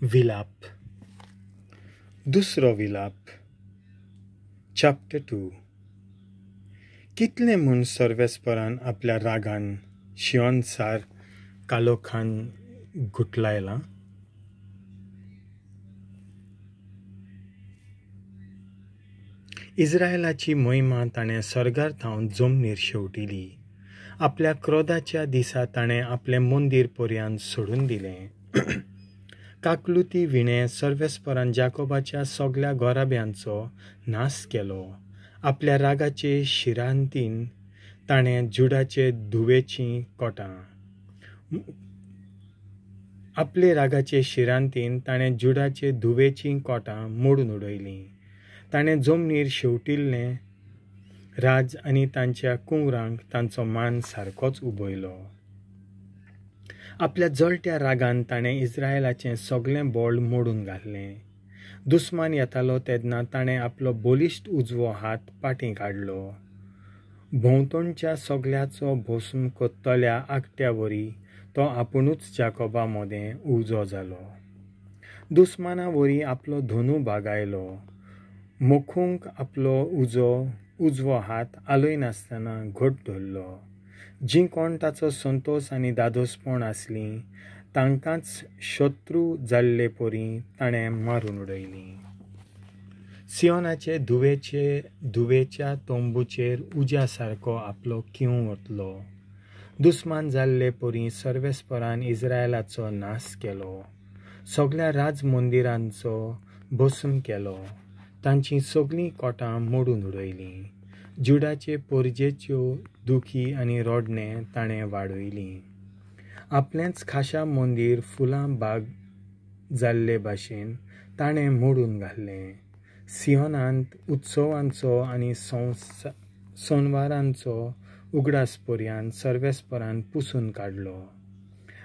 विलाप. दुसरो विलाप. चॅप्टर 2. कितले म्हूण सर्वेस्परान आपल्या रागान शियोनसार कालोखान गुटलायला. इस्रायलाची मोहिमा ताणें सर्गार थावन जमनीर शेवटिली. आपल्या क्रोधाच्या दिसा ताणें आपलें मंदीर पर्यंत सोडून दिलें. काकलुती विणे सर्वेस्परान जाकोबाच्या सगळ्या गोराब्यांचो नाश केलो. आपल्या रागाचे शिरांतीन ताणें जुडाचे धुवेचीं कोटां आपले रागाचे शिरांतीन ताणें जुडाचे धुवेचीं कोटां मोडून उडयलीं. ताणें जमनीर शेवटिल्लें राज आनी तांच्या कुंवरांक तांचो मान सारकोच उबयलो. आपल्या जळट्या रागान ताणें इस्रायलाचें सगळें बळ मोडून घातलें. दुस्मान येतालो तेन्ना ताणें आपलो बलिश्ट उजवो हात पाटी काडलो. भोंवतणच्या सगळ्याचो भस्म कोत्तल्या आकट्यावरी तो आपुणूच जाकोबा मोदें उजो जालो. दुस्माना वरी आपलो धनू बागायलो. मोखूंक आपलो उजवो हात आलोय नासतना घट धरलो. जीं कोण ताचो संतोष आनी दादोसपण आसलीं तांकांच शत्रू जाल्ले परी ताणें मारून उडयलीं. सियोनाचे धुवेच्या तोंबूचेर उज्या सारको आपलो किंव ओतलो. दुस्मान जाल्ले परी सर्वेस्परान इस्रायलाचो नाश केलो. सगळ्या राज मंदिरांचो भस्म केलो. तांचीं सगळीं कोटां मोडून उडयलीं. जुडाचे परजेच्यो दुखी आनी रोडणें ताणें वाडयलीं. आपलेंच खाशा मंदीर फुलां बाग जाल्ले भाशेन ताणें मोडून घातलें. सियोनांत उत्सवांचो आनी सोनवारांचो उगडास पर्यंत सर्वेस्परान पुसून काडलो.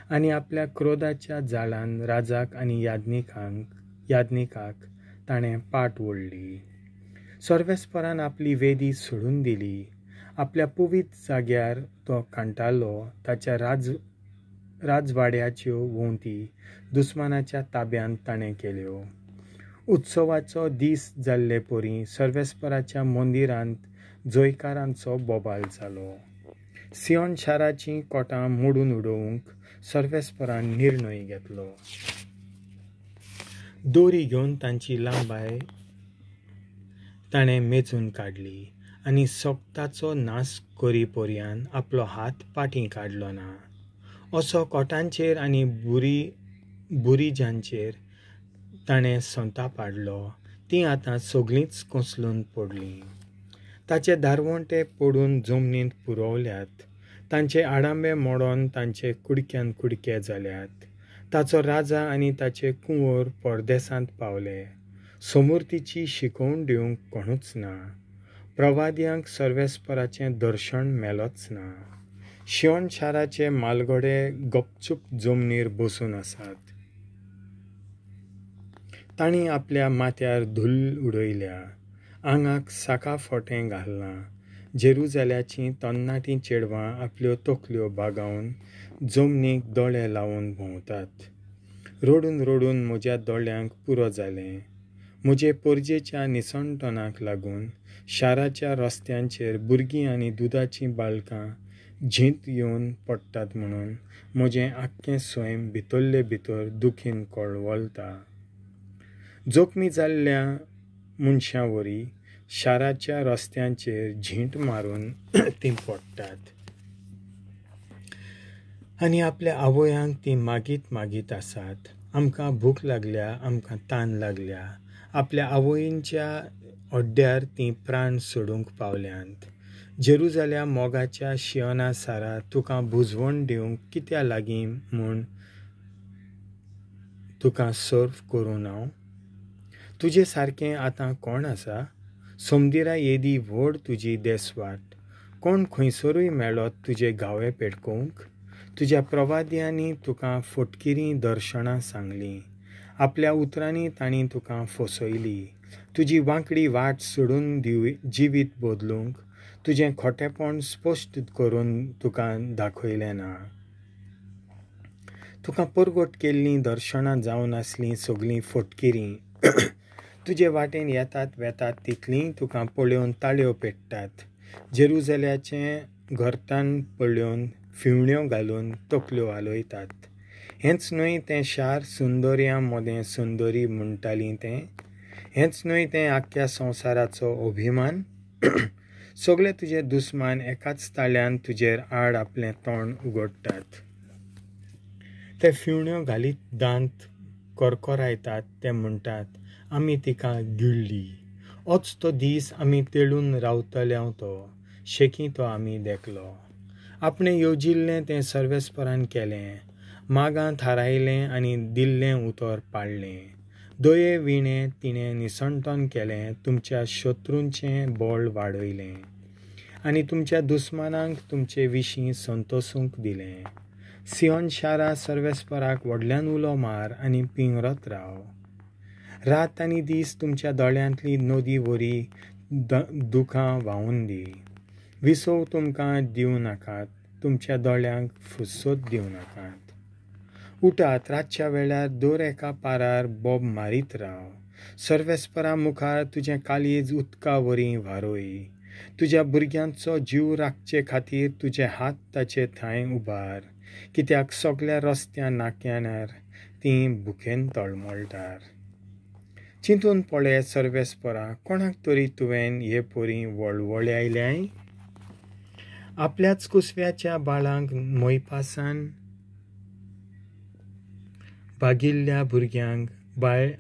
आनी आपल्या क्रोधाच्या जाळान राजाक आनी याज्ञिकाक ताणें पाट ओडली. सर्वेस्परान आपली वेदी सोडून दिली. आपल्या पवित्र जाग्यार तो कांटालो. ताच्या राजवाड्याच्यो वोंवती दुस्मानाच्या ताब्यांत ताणें केल्यो. उत्सवाचो दीस जाल्ले परी सर्वेस्पराच्या मंदिरांत जयकारांचो बोबाल जालो. सियोन शाराचीं कोटां मोडून उडोवंक सर्वेस्परान निर्णय घेतलो. दोरी घेवन तांची लांबाय ताणें मेजून काडली आनी सोक्ताचो नाश करी पर्यंत आपलो हात पाटी काडलो ना. असो कोटांचेर आनी बुरीजांचेर ताणें संताप हाडलो. तीं आतां सगळींच कोसलून पडलीं. ताचे दारवंटे पडून जमनींत पुरोवल्यात. तांचे आडांबे मोडोन तांचे कुडक्यान कुडके जाल्यात. ताचो राजा आनी ताचे कुंवर परदेसांत पावले. समृद्धीची शिकवण दिवंक कोणूच ना. प्रवाद्यांक सर्वेस्पराचें दर्शन मेलोच ना. शियोन शाराचे मालगडे गपचूप जमनीर बसून आसात. तांणी आपल्या माथ्यार धूल उडयल्या. आंगाक साका फोटें घालना. जेरुजाल्याचीं तरणाटीं चेडवां आपल्यो तकल्यो बागावन जमनीक दोळे लावन भोंवतात. रडून रडून म्हज्या दोळ्यांक पुरो जालें. म्हजे परजेच्या निसणटणाक लागून शाराच्या रस्त्यांचेर भुरगीं आनी दुदाचीं बाळकां झींत येवन पडटात म्हणून म्हजें आख्खें सैम भितरले भितर दुखीन कळवळटा. जखमी जाल्ल्या मनशांवरी शाराच्या रस्त्यांचेर झींट मारून तीं पडटात. आनी आपल्या आवयांक तीं मागीत आसात. आमकां भूक लागल्या, आमकां तान लागल्या. आपल्या आवयींच्या ओड्ड्यार तीं प्राण सोडूंक पावल्यांत. जेरुजाल्या मोगाच्या शियोना सारा तुका बुजवण दिवंक कित्या लागीं म्हूण तुका सर्व करूं हांव. तुजे सारकें आतां कोण आसा. समदिरा येदी व्हड तुजी देसवाट. कोण खंयसरूय मेळत तुजे गावे पेटकोवंक. तुज्या प्रवाद्यांनी तुका फटकिरीं दर्शनां सांगलीं. आपल्या उतरांनी तांणी तुका फसयली. तुजी वांकडी वाट सोडून जिवीत बदलूंक तुजें खोटेपण स्पश्ट करून तुका दाखयलें ना. तुका परगट केल्लीं दर्शनां जावन आसलीं सगळीं फटकिरीं तुजे वाटेन येतात वेतात तितलीं तुका पळोवन ताळयो पेट्टात. जेरुजल्याचें घरतान पळोवन फिवण्यो घालून तकल्यो हालयतात. हेंच न्हय तें शार सुंदर्या मोदें सुंदरी म्हणटालीं तें. हेंच न्हय तें आख्ख्या संवसाराचो अभिमान. सगळे तुजे दुस्मान एकाच ताळ्यान तुजेर आड आपलें तोंड उगडटात. ते फिवण्यो घालीत दांत करकोरायतात. ते म्हणटात आमी तिका गिळ्ळी. होच तो दीस आमी तेळून रावतल्यो तो. शेकी तो आमी देखलो. आपणें येवजिल्लें तें सर्वेस्परान केलें. मागां थारायलें आनी दिल्लें उतर पाळलें. दोये विणें तिणें निसणटोन केलें. तुमच्या शत्रूंचें बळ वाडयलें आनी तुमच्या दुस्मानांक तुमचे विशीं संतोसूंक दिलें. सियोन शारा सर्वेस्पराक व्हडल्यान उलो मार आनी पिंगरत राव. रात आनी दीस तुमच्या दोळ्यांतली नदी वरी दुखां व्हांवून दी. विसव तुमकां दिवं नाकात. तुमच्या दोळ्यांक फुस्सोत दिवं नाकात. उठात रातच्या वेळार दर एका पारार बोब मारीत राव. सर्वेस्परा मुखार तुजें काळीज उदका वरी व्हारोय. तुज्या भुरग्यांचो जीव राखचे खातीर तुजे हात ताचे थंय उबार. कित्याक सगळ्या रस्त्या नाक्यार तीं भुकेन तळमळटार. चिंतून पळय सर्वेस्परा, कोणाक तरी तुवें हे पोरी वळवळायल्याय? आपल्याच कुसव्याच्या बाळांक मोयपासान भागिल्ल्या भुरग्यांक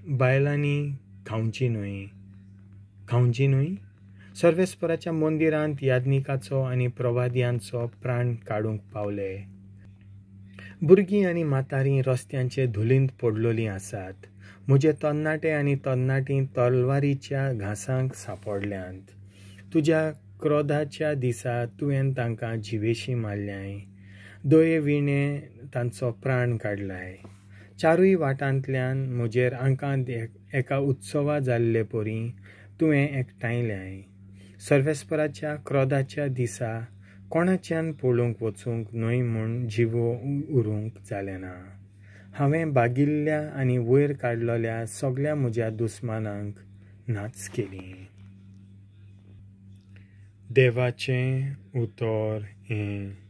बायलांनी खावची न्हय? सर्वेस्पराच्या मंदिरांत याज्ञिकाचो आनी प्रवाद्यांचो प्राण काडूंक पावले. भुरगीं आनी म्हातारीं रस्त्यांचे धुलींत पडलोलीं आसात. म्हजे तरणाटे आनी तरणाटीं तलवारीच्या घासांक सांपडल्यांत. तुज्या क्रोधाच्या दिसा तुवें तांकां जिवेशी मारल्याय. दोये विणे तांचो प्राण काडलाय. चारूय वाटांतल्यान म्हजेर आंकांत एका उत्सवा जाल्ले परी तुवें एकठांयल्याय. सर्वेस्पराच्या क्रोधाच्या दिसा कोणाच्यान पळोवंक वचूंक न्हय म्हूण जिवो उरूंक जालें ना. हांवें भागिल्ल्या आनी वयर काडलोल्या सगळ्या म्हज्या दुस्मानांक नाच केली. देवाचें उतर हें.